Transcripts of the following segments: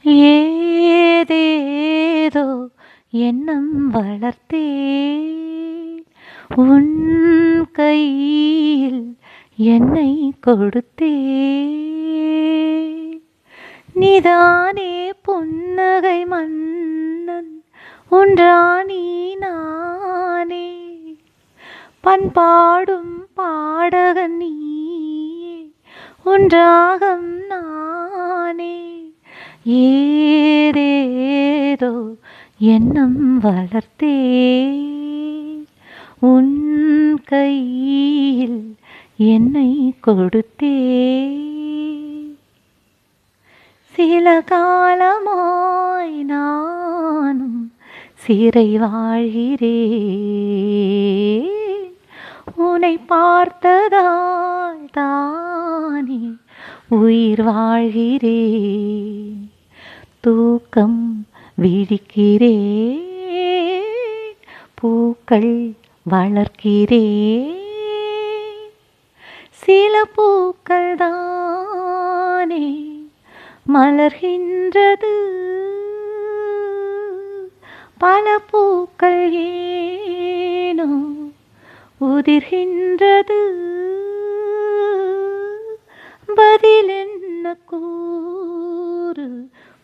ஏதேதோ எண்ணம் வளர்த்தேன் உன் கையில் என்னை கொடுத்தேன். நீதானே புன்னகை மன்னன் ஒன்றானி நானே, பண்பாடும் பாடகன் நீயே ஒன்றாகம் நானே. ஏதேதோ எண்ணம் வளர்த்தேன் உன் கையில் என்னை கொடுத்தேன். சில காலமாய் நானும் சிறை வாழ்கிறேன், உன்னை பார்த்ததால் தானே உயிர் வாழ்கிறேன். தூக்கம் விழிக்கிறேன், பூக்கள் வளர்க்கிறேன். சில பூக்கள் தானே மலர்கின்றது, பல பூக்கள் ஏனோ உதிர்கின்றது. பதில் என்ன கூறு,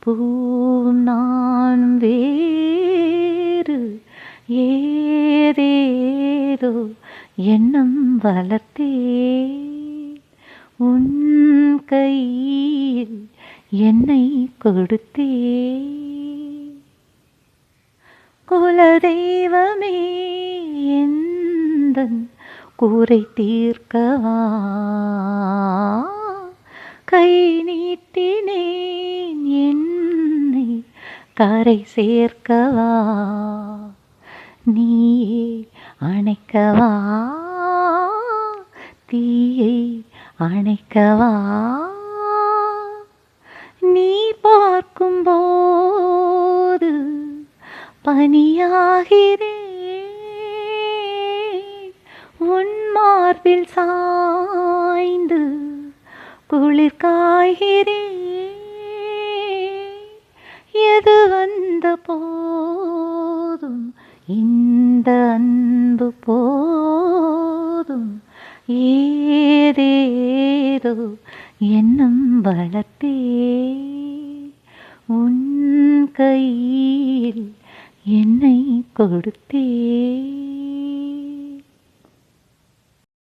பூவும் நானும் வேறு. ஏதேதோ எண்ணம் வளர்த்தேன் உன் கையில் என்னை கொடுத்தேன். குலதெய்வமே எந்தன் கூரை தீர்க்கவா, கை நீட்டினேன் என்னை கரை சேர்க்கவா. நீயே அணைக்கவா, தீயை அணைக்கவா. நீ பார்க்கும்போது பனியாகிறேன், உன் மார்பில் சாய்ந்து குளிர் காய்கிறேன். எது வந்த போதும் இந்த அன்பு போதும். ஏதேதோ எண்ணம் வளர்த்தேன் உன் கையில் என்னை கொடுத்தேன்.